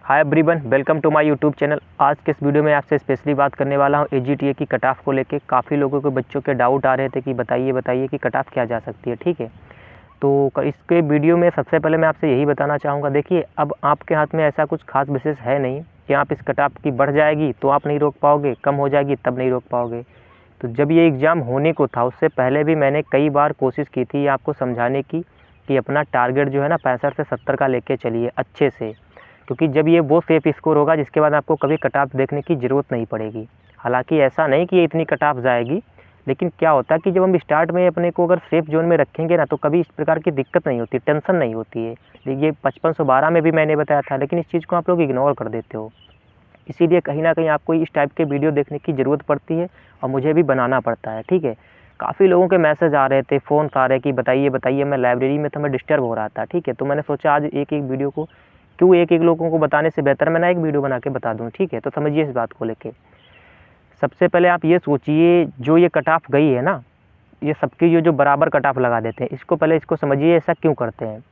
Hi everyone, welcome to my YouTube channel. आज के इस वीडियो में आपसे स्पेशली बात करने वाला हूं एजीटीए की कट ऑफ को लेके। काफ़ी लोगों के बच्चों के डाउट आ रहे थे कि बताइए कि कट ऑफ क्या जा सकती है। ठीक है, तो इसके वीडियो में सबसे पहले मैं आपसे यही बताना चाहूँगा, देखिए अब आपके हाथ में ऐसा कुछ खास विशेष है नहीं कि आप इस कट ऑफ की बढ़ जाएगी तो आप नहीं रोक पाओगे, कम हो जाएगी तब नहीं रोक पाओगे। तो जब ये एग्ज़ाम होने को था उससे पहले भी मैंने कई बार कोशिश की थी आपको समझाने की कि अपना टारगेट जो है ना 65 से 70 का लेके चलिए अच्छे से, क्योंकि जब ये वो सेफ स्कोर होगा जिसके बाद आपको कभी कट ऑफ देखने की ज़रूरत नहीं पड़ेगी। हालांकि ऐसा नहीं कि ये इतनी कट ऑफ जाएगी, लेकिन क्या होता है कि जब हम स्टार्ट में अपने को अगर सेफ जोन में रखेंगे ना तो कभी इस प्रकार की दिक्कत नहीं होती, टेंशन नहीं होती है। ये 5512 में भी मैंने बताया था, लेकिन इस चीज़ को आप लोग इग्नोर कर देते हो। इसीलिए कहीं ना कहीं आपको इस टाइप के वीडियो देखने की ज़रूरत पड़ती है और मुझे भी बनाना पड़ता है। ठीक है, काफ़ी लोगों के मैसेज आ रहे थे, फ़ोन आ रहे कि बताइए। मैं लाइब्रेरी में था, मैं डिस्टर्ब हो रहा था। ठीक है, तो मैंने सोचा आज एक वीडियो को क्यों एक लोगों को बताने से बेहतर मैं ना एक वीडियो बना के बता दूँ। ठीक है, तो समझिए इस बात को लेके। सबसे पहले आप ये सोचिए, जो ये कट ऑफ गई है ना, ये सबकी जो बराबर कट ऑफ लगा देते हैं, इसको समझिए ऐसा क्यों करते हैं।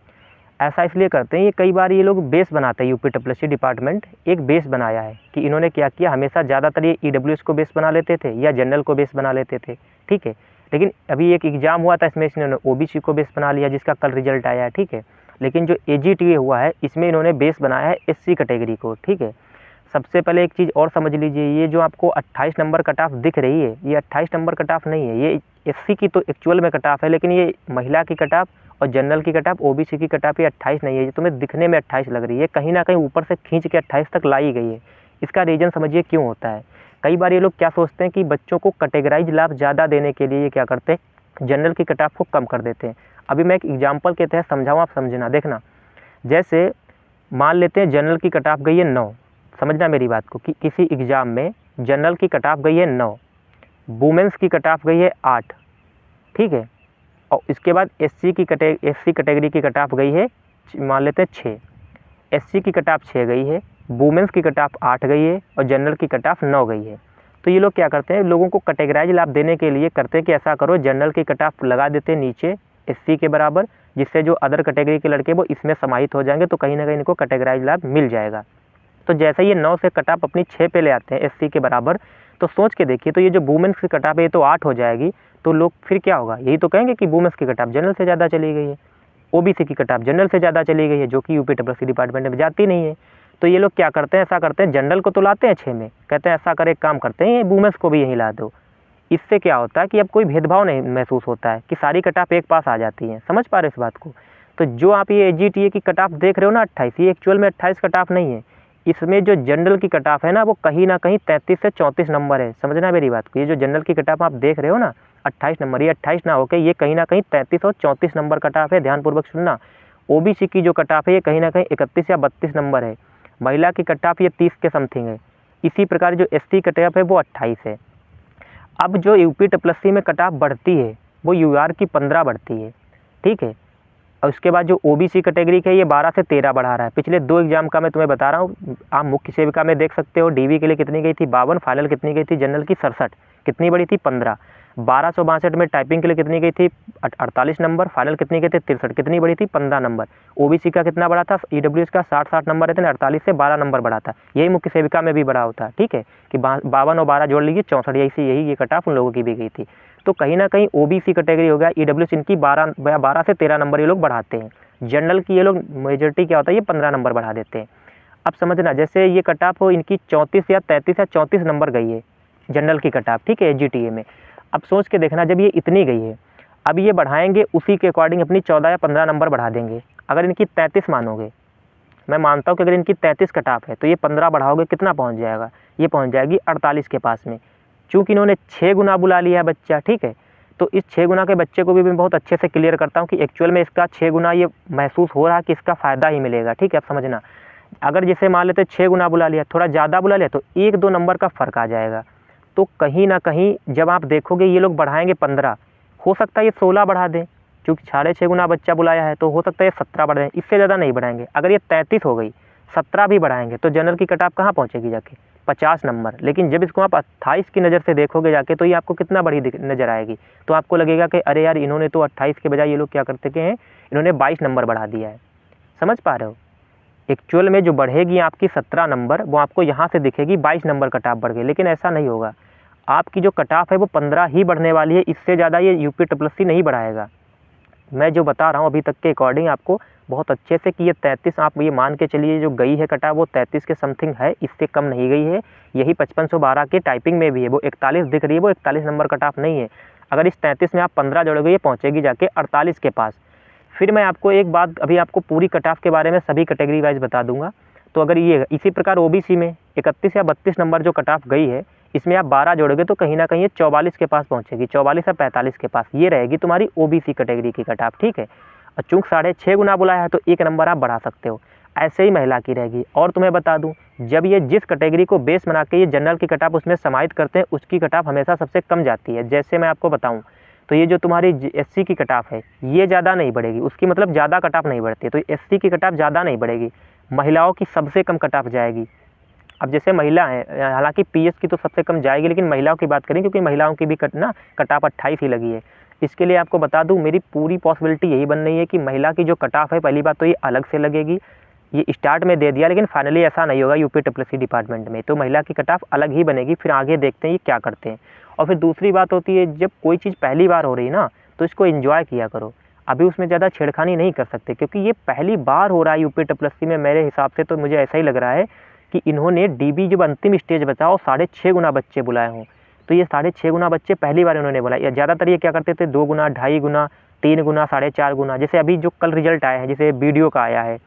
ऐसा इसलिए करते हैं, ये कई बार ये लोग बेस बनाते हैं। यूपीडब्ल्यूएससी डिपार्टमेंट एक बेस बनाया है कि इन्होंने क्या किया, हमेशा ज़्यादातर ये ईडब्ल्यूएस को बेस बना लेते थे या जनरल को बेस बना लेते थे। ठीक है, लेकिन अभी एक एग्ज़ाम हुआ था, इसमें इन्होंने ओबीसी को बेस बना लिया जिसका कल रिजल्ट आया है। ठीक है, लेकिन जो एजीटीए हुआ है इसमें इन्होंने बेस बनाया है एससी कैटेगरी को। ठीक है, सबसे पहले एक चीज़ और समझ लीजिए, ये जो आपको 28 नंबर कट ऑफ दिख रही है, ये 28 नंबर कट ऑफ नहीं है, ये एससी की तो एक्चुअल में कट ऑफ है, लेकिन ये महिला की कट ऑफ और जनरल की कट ऑफ, ओबीसी की कट ऑफ ये 28 नहीं है। ये तुम्हें दिखने में 28 लग रही है, कहीं ना कहीं ऊपर से खींच के 28 तक लाई गई है। इसका रीज़न समझिए क्यों होता है। कई बार ये लोग क्या सोचते हैं कि बच्चों को कैटेगराइज लाभ ज़्यादा देने के लिए ये क्या करते हैं, जनरल की कट ऑफ को कम कर देते हैं। अभी मैं एक एग्जाम्पल के तहत समझाऊँ, आप समझना। देखना, जैसे मान लेते हैं जनरल की कट ऑफ गई है 9, समझना मेरी बात को, कि किसी एग्ज़ाम में जनरल की कट ऑफ गई है 9, वुमेंस की कट ऑफ गई है 8। ठीक है, और इसके बाद एससी कैटेगरी की कट ऑफ गई है मान लेते हैं 6, एससी की कट ऑफ 6 गई है, वुमेंस की कट ऑफ 8 गई है और जनरल की कट ऑफ 9 गई है। तो ये लोग क्या करते हैं, लोगों को कैटेगराइज लाभ देने के लिए करते हैं कि ऐसा करो, जनरल की कट ऑफ लगा देते हैं नीचे एससी के बराबर, जिससे जो अदर कैटेगरी के लड़के वो इसमें समाहित हो जाएंगे, तो कहीं ना कहीं इनको कैटेगराइज लाभ मिल जाएगा। तो जैसे ये 9 से कट ऑफ अपनी 6 पे ले आते हैं एससी के बराबर, तो सोच के देखिए, तो ये जो वुमेंस की कट ऑफ है ये तो 8 हो जाएगी। तो लोग फिर क्या होगा, यही तो कहेंगे कि वुमेंस की कट ऑफ जनरल से ज़्यादा चली गई है, ओबीसी की कट ऑफ जनरल से ज़्यादा चली गई है, जो कि यूपीडब्ल्यूएससी डिपार्टमेंट में जाती नहीं है। तो ये लोग क्या करते हैं, ऐसा करते हैं, जनरल को तो लाते हैं 6 में, कहते हैं ऐसा कर एक काम करते हैं, वुमेंस को भी यहीं ला दो। इससे क्या होता है कि अब कोई भेदभाव नहीं महसूस होता है, कि सारी कट ऑफ एक पास आ जाती हैं। समझ पा रहे इस बात को। तो जो आप ये एजीटीए की कट ऑफ देख रहे हो ना 28, ये एक्चुअल में 28 कट ऑफ नहीं है। इसमें जो जनरल की कट ऑफ है ना, वो कहीं ना कहीं 33 से 34 नंबर है। समझना मेरी बात को, ये जो जनरल की कट ऑफ आप देख रहे हो ना 28 नंबर, ये 28 ना होकर ये कहीं ना कहीं 33 और 34 नंबर कट ऑफ है। ध्यानपूर्वक सुनना। ओबीसी की जो कट ऑफ है ये कहीं ना कहीं 31 या 32 नंबर है। महिला की कट ऑफ ये 30 के समथिंग है। इसी प्रकार जो एससी कट ऑफ है वो 28 है। अब जो यूपीडब्ल्यूएससी में कट ऑफ बढ़ती है वो यूआर की 15 बढ़ती है। ठीक है, और उसके बाद जो ओबीसी कैटेगरी के ये 12 से 13 बढ़ा रहा है। पिछले 2 एग्जाम का मैं तुम्हें बता रहा हूँ, आप मुख्य सेविका में देख सकते हो, डीवी के लिए कितनी गई थी 52, फाइनल कितनी गई थी, जनरल की 67, कितनी बड़ी थी 15। 1262 में टाइपिंग के लिए कितनी गई थी 48 नंबर, फाइनल कितनी गई थी 63, कितनी बड़ी थी 15 नंबर। ओबीसी का कितना बड़ा था, ईडब्ल्यूएस का 60 नंबर रहते हैं, 48 से 12 नंबर बढ़ा था। यही मुख्य सेविका में भी बढ़ा होता है। ठीक है, कि 52 और 12 जोड़ लीजिए 64, यही ये कट ऑफ उन लोगों की भी गई थी। तो कहीं ना कहीं ओबीसी कैटेगरी हो गया, ईडब्ल्यूएस इनकी 12 से 13 नंबर ये लोग बढ़ाते हैं। जनरल की ये लोग मेजॉरिटी क्या होता है, ये 15 नंबर बढ़ा देते हैं। अब समझना, जैसे ये कट ऑफ इनकी 34 या 33 या 34 नंबर गई है जनरल की कट ऑफ। ठीक है, एजीटीए में। अब सोच के देखना, जब ये इतनी गई है, अब ये बढ़ाएंगे उसी के अकॉर्डिंग अपनी 14 या 15 नंबर बढ़ा देंगे। अगर इनकी 33 मानोगे, मैं मानता हूँ कि अगर इनकी 33 कट ऑफ है तो ये 15 बढ़ाओगे, कितना पहुँच जाएगा, ये पहुँच जाएगी 48 के पास में। चूँकि इन्होंने 6 गुना बुला लिया है बच्चा। ठीक है, तो इस 6 गुना के बच्चे को भी मैं बहुत अच्छे से क्लियर करता हूँ कि एक्चुअल में इसका 6 गुना ये महसूस हो रहा है कि इसका फ़ायदा ही मिलेगा। ठीक है, आप समझना। अगर जैसे मान लेते 6 गुना बुला लिया, थोड़ा ज़्यादा बुला लिया, तो 1-2 नंबर का फ़र्क आ जाएगा। तो कहीं ना कहीं जब आप देखोगे ये लोग बढ़ाएंगे 15, हो सकता है ये 16 बढ़ा दें, क्योंकि 6.5 गुना बच्चा बुलाया है, तो हो सकता है ये 17 बढ़ाएं, इससे ज़्यादा नहीं बढ़ाएंगे। अगर ये 33 हो गई, 17 भी बढ़ाएंगे, तो जनरल की कट ऑफ कहाँ पहुँचेगी जाके, 50 नंबर। लेकिन जब इसको आप 28 की नज़र से देखोगे जाके, तो ये आपको कितना बड़ी नज़र आएगी। तो आपको लगेगा कि अरे यार, इन्होंने तो 28 के बजाय ये लोग क्या करते हैं, इन्होंने 22 नंबर बढ़ा दिया है। समझ पा रहे हो। एक्चुअल में जो बढ़ेगी आपकी 17 नंबर, वो आपको यहाँ से दिखेगी 22 नंबर कट ऑफ बढ़ गई, लेकिन ऐसा नहीं होगा। आपकी जो कट ऑफ है वो 15 ही बढ़ने वाली है, इससे ज़्यादा ये यूपीएससी नहीं बढ़ाएगा। मैं जो बता रहा हूँ अभी तक के अकॉर्डिंग आपको बहुत अच्छे से कि ये 33, आप ये मान के चलिए जो गई है कट ऑफ वो 33 के समथिंग है, इससे कम नहीं गई है। यही 5512 के टाइपिंग में भी है, वो 41 दिख रही है, वो 41 नंबर कट ऑफ नहीं है। अगर इस 33 में आप 15 जोड़ोगे ये पहुँचेगी जाके 48 के पास। फिर मैं आपको एक बात, अभी आपको पूरी कट ऑफ के बारे में सभी कैटेगरी वाइज बता दूंगा। तो अगर ये इसी प्रकार ओबीसी में 31 या 32 नंबर जो कट ऑफ गई है, इसमें आप 12 जोड़ोगे तो कहीं ना कहीं ये 44 के पास पहुंचेगी, 44 या 45 के पास ये रहेगी तुम्हारी ओबीसी कैटेगरी की कट ऑफ, ठीक है। और चूँकि 6.5 गुना बुलाया है तो 1 नंबर आप बढ़ा सकते हो। ऐसे ही महिला की रहेगी। और तुम्हें बता दूं, जब ये जिस कैटेगरी को बेस बना के ये जनरल की कट ऑफ उसमें समाहित करते हैं, उसकी कट ऑफ हमेशा सबसे कम जाती है। जैसे मैं आपको बताऊं तो ये जो तुम्हारी एससी की कट ऑफ है ये ज़्यादा नहीं बढ़ेगी, उसकी मतलब ज़्यादा कट ऑफ नहीं बढ़ती है, तो एससी की कट ऑफ ज़्यादा नहीं बढ़ेगी। महिलाओं की सबसे कम कट ऑफ जाएगी। अब जैसे महिला है, हालांकि पीएस की तो सबसे कम जाएगी, लेकिन महिलाओं की बात करें क्योंकि महिलाओं की भी कट ऑफ 28 ही लगी है। इसके लिए आपको बता दूं मेरी पूरी पॉसिबिलिटी यही बन रही है कि महिला की जो कट ऑफ है, पहली बात तो ये अलग से लगेगी। ये स्टार्ट में दे दिया, लेकिन फाइनली ऐसा नहीं होगा यूपीएससी डिपार्टमेंट में, तो महिला की कट ऑफ अलग ही बनेगी। फिर आगे देखते हैं ये क्या करते हैं। और फिर दूसरी बात होती है, जब कोई चीज़ पहली बार हो रही है ना, तो इसको एंजॉय किया करो। अभी उसमें ज़्यादा छेड़खानी नहीं कर सकते, क्योंकि ये पहली बार हो रहा है यूपीएससी में। मेरे हिसाब से तो मुझे ऐसा ही लग रहा है कि इन्होंने डीबी जब अंतिम स्टेज बचा और 6.5 गुना बच्चे बुलाए हों, तो ये 6.5 गुना बच्चे पहली बार इन्होंने बुलाए। या ज़्यादातर ये क्या करते थे, 2 गुना, 2.5 गुना, 3 गुना, 4.5 गुना। जैसे अभी जो कल रिजल्ट आया है, जैसे बीडीओ का आया है,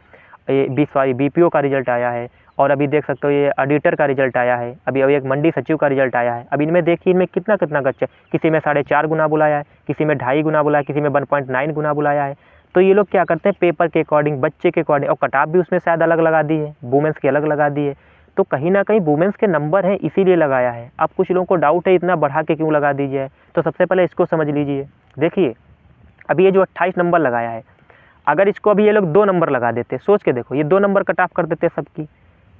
बीपीओ का रिजल्ट आया है, और अभी देख सकते हो ये ऑडिटर का रिजल्ट आया है, अभी एक मंडी सचिव का रिजल्ट आया है। अब इनमें देखिए इनमें कितना कितना बच्चा, किसी में 4.5 गुना बुलाया है, किसी में 2.5 गुना बुलाया, किसी में 1.9 गुना बुलाया है। तो ये लोग क्या करते हैं, पेपर के अकॉर्डिंग, बच्चे के अकॉर्डिंग, और कट ऑफ भी उसमें शायद अलग लगा दी है, वुमेंस की अलग लगा दी है। तो कहीं ना कहीं वुमेंस के नंबर हैं इसीलिए लगाया है। अब कुछ लोगों को डाउट है इतना बढ़ा के क्यों लगा दीजिए, तो सबसे पहले इसको समझ लीजिए। देखिए अभी ये जो 28 नंबर लगाया है, अगर इसको अभी ये लोग 2 नंबर लगा देते, सोच के देखो, ये 2 नंबर कट ऑफ कर देते सबकी,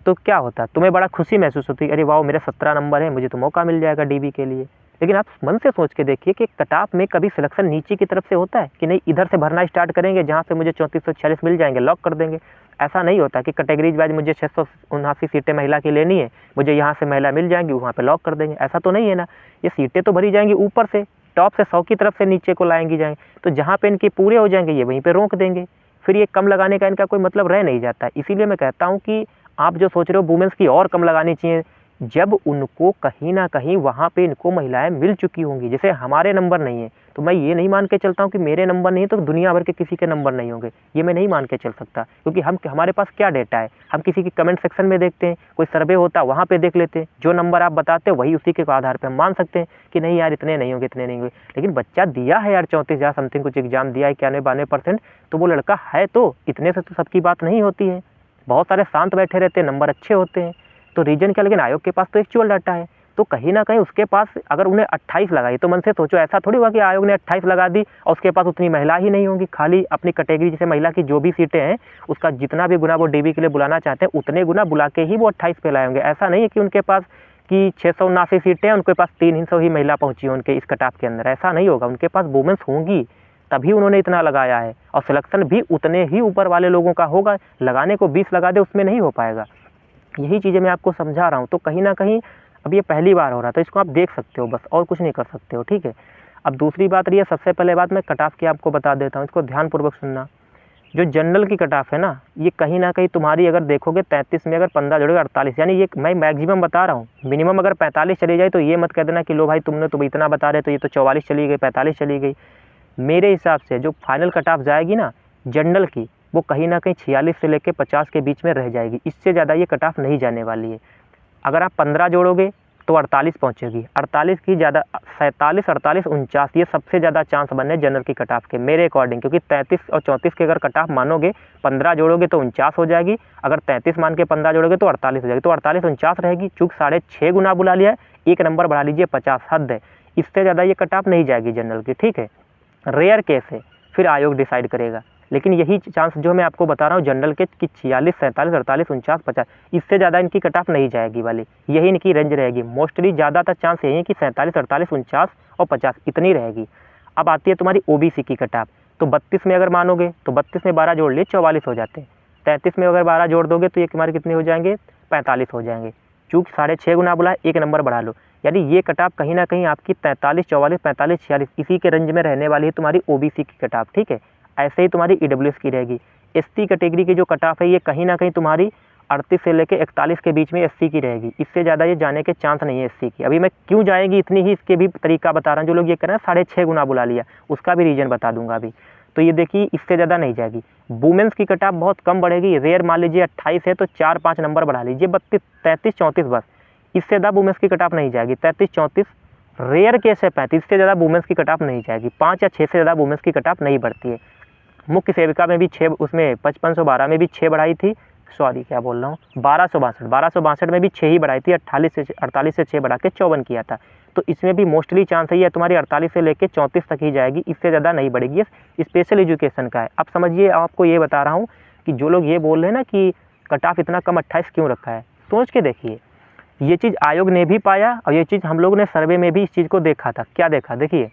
तो क्या होता? तुम्हें बड़ा खुशी महसूस होती, अरे वाह मेरा 17 नंबर है, मुझे तो मौका मिल जाएगा डीबी के लिए। लेकिन आप मन से सोच के देखिए कि कट ऑफ में कभी सिलेक्शन नीचे की तरफ से होता है कि नहीं, इधर से भरना स्टार्ट करेंगे जहाँ से मुझे 3446 मिल जाएंगे, लॉक कर देंगे। ऐसा नहीं होता कि कैटेगरीज वाइज मुझे 679 सीटें महिला की लेनी है, मुझे यहाँ से महिला मिल जाएंगी, वहाँ पे लॉक कर देंगे। ऐसा तो नहीं है ना, ये सीटें तो भरी जाएंगी ऊपर से, टॉप से 100 की तरफ से नीचे को लाएंगी जाएंगे, तो जहाँ पे इनके पूरे हो जाएंगे ये वहीं पे रोक देंगे। फिर ये कम लगाने का इनका कोई मतलब रह नहीं जाता। इसीलिए मैं कहता हूँ कि आप जो सोच रहे हो वुमेंस की और कम लगानी चाहिए, जब उनको कहीं ना कहीं वहाँ पे इनको महिलाएं मिल चुकी होंगी। जैसे हमारे नंबर नहीं है तो मैं ये नहीं मान के चलता हूँ कि मेरे नंबर नहीं है तो दुनिया भर के किसी के नंबर नहीं होंगे, ये मैं नहीं मान के चल सकता। क्योंकि हमारे पास क्या डेटा है, हम किसी की कमेंट सेक्शन में देखते हैं, कोई सर्वे होता है वहाँ पे देख लेते हैं, जो नंबर आप बताते हो वही उसी के आधार पर हम मान सकते हैं कि नहीं यार इतने नहीं होंगे, इतने नहीं होंगे। लेकिन बच्चा दिया है यार 34,000 समथिंग कुछ एग्जाम दिया है, 91-92%, तो वो लड़का है, तो इतने से तो सबकी बात नहीं होती है। बहुत सारे शांत बैठे रहते हैं, नंबर अच्छे होते हैं, तो रीजन क्या, लेकिन आयोग के पास तो एक्चुअल डाटा है। तो कहीं ना कहीं उसके पास अगर उन्हें 28 लगाई, तो मन से सोचो ऐसा थोड़ी हुआ कि आयोग ने 28 लगा दी और उसके पास उतनी महिला ही नहीं होंगी। खाली अपनी कैटेगरी जैसे महिला की जो भी सीटें हैं उसका जितना भी गुना वो डीबी के लिए बुलाना चाहते हैं उतने गुना बुला के ही वो 28 पे लाए होंगे। ऐसा नहीं है कि उनके पास कि 679 सीटें हैं, उनके पास 300 ही महिला पहुंची है उनके इस कट ऑफ के अंदर, ऐसा नहीं होगा। उनके पास वुमेन्स होंगी तभी उन्होंने इतना लगाया है, और सिलेक्शन भी उतने ही ऊपर वाले लोगों का होगा। लगाने को 20 लगा दे उसमें नहीं हो पाएगा। यही चीज़ें मैं आपको समझा रहा हूँ। तो कहीं ना कहीं अब ये पहली बार हो रहा था, इसको आप देख सकते हो बस, और कुछ नहीं कर सकते हो, ठीक है। अब दूसरी बात रही है, सबसे पहले बात मैं कट ऑफ की आपको बता देता हूँ, इसको ध्यानपूर्वक सुनना। जो जनरल की कट ऑफ है ना, ये कहीं ना कहीं तुम्हारी अगर देखोगे 33 में अगर 15 जोड़ोगे 48, यानी ये मैं मैक्सिमम बता रहा हूँ। मिनिमम अगर 45 चली जाए तो ये मत कह देना कि लो भाई तुमने तो इतना बता रहे तो ये तो 44 चली गई, 45 चली गई। मेरे हिसाब से जो फाइनल कट ऑफ जाएगी ना जनरल की, वो कहीं ना कहीं 46 से लेकर 50 के बीच में रह जाएगी, इससे ज़्यादा ये कट ऑफ नहीं जाने वाली है। अगर आप 15 जोड़ोगे तो 48 पहुँचेगी, 48 की ज़्यादा 47, 48, 49, ये सबसे ज़्यादा चांस बने जनरल की कट ऑफ के मेरे अकॉर्डिंग। क्योंकि 33 और 34 के अगर कट ऑफ मानोगे, 15 जोड़ोगे तो 49 हो जाएगी, अगर 33 मान के 15 जोड़ोगे तो 48 हो जाएगी, तो 48 49 रहेगी। चूँकि 6.5 गुना बुला लिया है, 1 नंबर बढ़ा लीजिए, 50 हद है। इससे ज़्यादा ये कट ऑफ नहीं जाएगी जनरल की, ठीक है। रेयर केस है, फिर आयोग डिसाइड करेगा, लेकिन यही चांस जो मैं आपको बता रहा हूँ जनरल के कि 46, 47, 48, 49, 50, इससे ज़्यादा इनकी कट ऑफ नहीं जाएगी वाली, यही इनकी रेंज रहेगी। मोस्टली ज़्यादातर चांस यही है कि 47, 48, 49 और 50 इतनी रहेगी। अब आती है तुम्हारी ओबीसी की कट ऑफ, तो 32 में अगर मानोगे तो 32 में 12 जोड़ लिए 44 हो जाते हैं। 33 में अगर 12 जोड़ दोगे तो ये तुम्हारे कितने हो जाएंगे, 45 हो जाएंगे। चूँकि 6.5 गुना बोला है, एक नंबर बढ़ा लो, यानी ये कटाप कहीं ना कहीं आपकी 43, 44, 45, 46 इसी के रेंज में रहने वाली है तुम्हारी ओबीसी की कटाप, ठीक है। ऐसे ही तुम्हारी ईडब्ल्यूएस की रहेगी। एसटी कैटेगरी की जो कटाप है ये कहीं ना कहीं तुम्हारी 38 से लेकर 41 के बीच में एससी की रहेगी। इससे ज़्यादा ये जाने के चांस नहीं है एससी की। अभी मैं क्यों जाएगी इतनी ही इसके भी तरीका बता रहा हूँ। जो लोग ये कर रहे हैं 6.5 गुना बुला लिया, उसका भी रीजन बता दूंगा अभी। तो ये देखिए इससे ज़्यादा नहीं जाएगी। वुमेंस की कटाप बहुत कम बढ़ेगी। रेयर मान लीजिए 28 है तो 4-5 नंबर बढ़ा लीजिए, 32, 33, 34 बस। इससे ज़्यादा वुमेंस की कटाप नहीं जाएगी। 33, 34 रेयर केस है 35, इससे ज़्यादा वुमेंस की कटाप नहीं जाएगी। 5 या 6 से ज़्यादा वुमेंस की कटाप नहीं बढ़ती है। मुख्य सेविका में भी 6, उसमें 5512 में भी 6 बढ़ाई थी, सॉरी क्या बोल रहा हूँ, 1262 में भी 6 ही बढ़ाई थी। 48 से 6 बढ़ा के 54 किया था। तो इसमें भी मोस्टली चांस है ये तुम्हारी 48 से लेकर 34 तक ही जाएगी, इससे ज़्यादा नहीं बढ़ेगी। ये स्पेशल एजुकेशन का है। अब समझिए, आपको ये बता रहा हूँ कि जो लोग ये बोल रहे हैं ना कि कट ऑफ इतना कम 28 क्यों रखा है, सोच के देखिए। ये चीज़ आयोग ने भी पाया और ये चीज़ हम लोग ने सर्वे में भी इस चीज़ को देखा था। क्या देखा, देखिए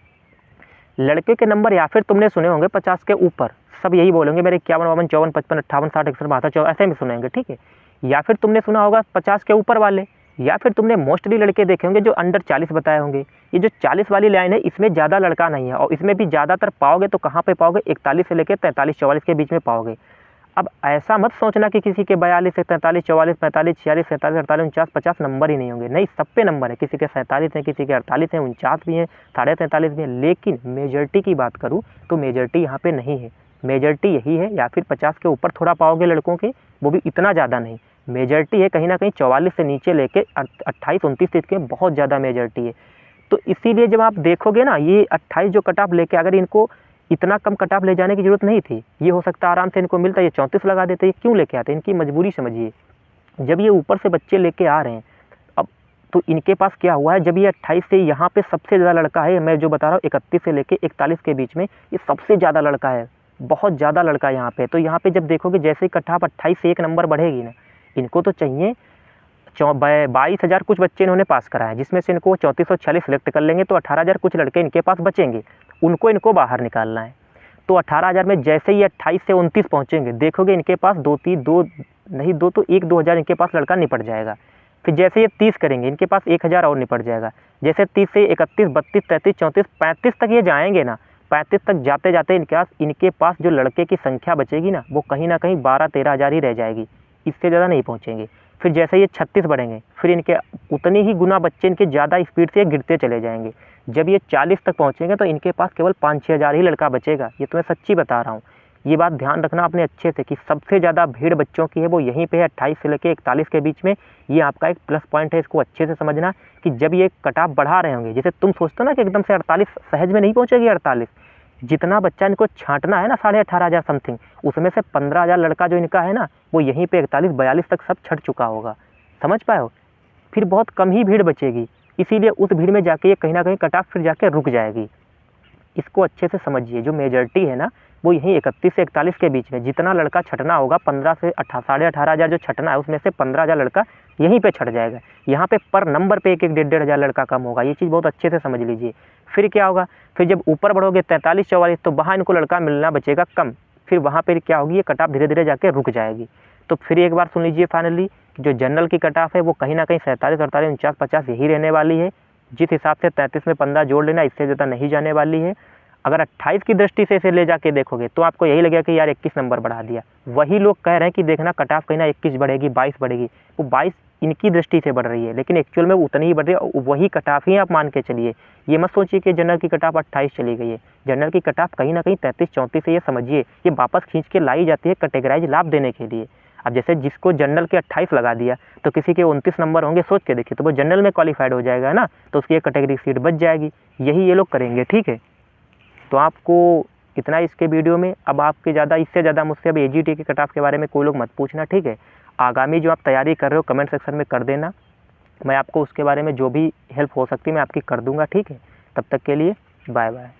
लड़के के नंबर या फिर तुमने सुने होंगे 50 के ऊपर, सब यही बोलेंगे मेरे 51, 52, 54, 55, 58, 60, 61, 62, 64 ऐसे में सुनेंगे, ठीक है। या फिर तुमने सुना होगा 50 के ऊपर वाले, या फिर तुमने मोस्टली लड़के देखे होंगे जो अंडर 40 बताए होंगे। ये जो 40 वाली लाइन है इसमें ज़्यादा लड़का नहीं है, और इसमें भी ज़्यादातर पाओगे तो कहाँ पे पाओगे, 41 से लेकर 43, 44 के बीच में पाओगे। अब ऐसा मत सोचना कि किसी के 42 से 43, 44, 45, 46, 47, 48, 49, 50 नंबर ही नहीं होंगे। नहीं, सब पे नंबर है। किसी के 47 हैं, किसी के 48 हैं, 49 भी हैं, 43.5 भी हैं। लेकिन मेजॉरिटी की बात करूँ तो मेजॉरिटी यहाँ पे नहीं है। मेजॉरिटी यही है, या फिर 50 के ऊपर थोड़ा पाओगे लड़कों के, वो भी इतना ज़्यादा नहीं। मेजॉरिटी है कहीं ना कहीं 44 से नीचे लेके 28, 29 तक के बहुत ज़्यादा मेजॉरिटी है। तो इसीलिए जब आप देखोगे ना, ये 28 जो कट ऑफ लेके, अगर इनको इतना कम कट ऑफ ले जाने की ज़रूरत नहीं थी, ये हो सकता है आराम से इनको मिलता, ये 34 लगा देते। ये क्यों लेके आते, इनकी मजबूरी समझिए। जब ये ऊपर से बच्चे लेके आ रहे हैं, अब तो इनके पास क्या हुआ है, जब ये 28 से यहाँ पे सबसे ज़्यादा लड़का है, मैं जो बता रहा हूँ 31 से लेके 41 के बीच में, ये सबसे ज़्यादा लड़का है, बहुत ज़्यादा लड़का यहाँ पे। तो यहाँ पे जब देखोगे जैसे ही कट ऑफ 28 से 1 नंबर बढ़ेगी ना, इनको तो चाहिए 22,000 कुछ बच्चे इन्होंने पास कराए, जिसमें से इनको 3440 सिलेक्ट कर लेंगे तो 18,000 कुछ लड़के इनके पास बचेंगे, इनको बाहर निकालना है। तो 18,000 में जैसे ही 28 से 29 पहुँचेंगे, देखोगे इनके पास 1-2 हज़ार इनके पास लड़का निपट जाएगा। फिर जैसे ये 30 करेंगे, इनके पास 1,000 और निपट जाएगा। जैसे 30 से 31, 32, 33, 34, 35 तक ये जाएंगे ना, 35 तक जाते जाते इनके पास जो लड़के की संख्या बचेगी ना, वो कहीं ना कहीं 12-13 हज़ार ही रह जाएगी, इससे ज़्यादा नहीं पहुँचेंगे। फिर जैसे ये 36 बढ़ेंगे, फिर इनके उतनी ही गुना बच्चे इनके ज़्यादा स्पीड से गिरते चले जाएंगे। जब ये 40 तक पहुँचेंगे तो इनके पास केवल 5-6 हज़ार ही लड़का बचेगा। ये तो मैं सच्ची बता रहा हूँ। ये बात ध्यान रखना अपने अच्छे से कि सबसे ज़्यादा भीड़ बच्चों की है वो यहीं पे है, 28 से लेकर 41 के बीच में। ये आपका एक प्लस पॉइंट है, इसको अच्छे से समझना कि जब ये कट ऑफ बढ़ा रहे होंगे, जैसे तुम सोचते हो ना कि एकदम से 48 सहज में नहीं पहुँचेगी। 48 जितना बच्चा इनको छांटना है ना, 18,500 समथिंग, उसमें से 15,000 लड़का जो इनका है ना, वो यहीं पे 41-42 तक सब छट चुका होगा। समझ पाए हो? फिर बहुत कम ही भीड़ बचेगी, इसीलिए उस भीड़ में जाके ये कहीं ना कहीं कट ऑफ फिर जाके रुक जाएगी। इसको अच्छे से समझिए। जो मेजॉरिटी है ना, वो यहीं 31 से 41 के बीच में जितना लड़का छटना होगा, 15 से 18,500 जो छटना है, उसमें से 15,000 लड़का यहीं पे छट जाएगा। यहाँ पे पर नंबर पे 1-1, 1.5 हज़ार लड़का कम होगा। ये चीज़ बहुत अच्छे से समझ लीजिए। फिर क्या होगा, फिर जब ऊपर बढ़ोगे 43-44, तो वहाँ इनको लड़का मिलना बचेगा कम। फिर वहाँ पर क्या होगी, ये कट ऑफ धीरे धीरे जाके रुक जाएगी। तो फिर एक बार सुन लीजिए फाइनली, जो जनरल की कट ऑफ है वो कहीं ना कहीं 47, 48, 49, 50 यही रहने वाली है। जिस हिसाब से 33 में 15 जोड़ लेना, इससे ज़्यादा नहीं जाने वाली है। अगर 28 की दृष्टि से इसे ले जाके देखोगे तो आपको यही लगेगा कि यार 21 नंबर बढ़ा दिया। वही लोग कह रहे हैं कि देखना कट ऑफ कहीं ना 21 बढ़ेगी, 22 बढ़ेगी। वो 22 इनकी दृष्टि से बढ़ रही है, लेकिन एक्चुअल में उतनी ही बढ़ रही है। वही कट ऑफ ही आप मान के चलिए। ये मत सोचिए कि जनरल की कट ऑफ 28 चली गई है। जनरल की कट ऑफ कहीं ना कहीं 33-34 है। ये समझिए, ये वापस खींच के लाई जाती है कैटेगराइज लाभ देने के लिए। अब जैसे जिसको जनरल के 28 लगा दिया, तो किसी के 29 नंबर होंगे, सोच के देखिए, तो वो जनरल में क्वालिफाइड हो जाएगा ना, तो उसकी एक कैटेगरी सीट बच जाएगी। यही ये लोग करेंगे, ठीक है। तो आपको इतना इसके वीडियो में। अब आपके इससे ज़्यादा मुझसे अब एजीटी के कट ऑफ के बारे में कोई लोग मत पूछना, ठीक है। आगामी जो आप तैयारी कर रहे हो कमेंट सेक्शन में कर देना, मैं आपको उसके बारे में जो भी हेल्प हो सकती है मैं आपकी कर दूंगा, ठीक है। तब तक के लिए बाय बाय।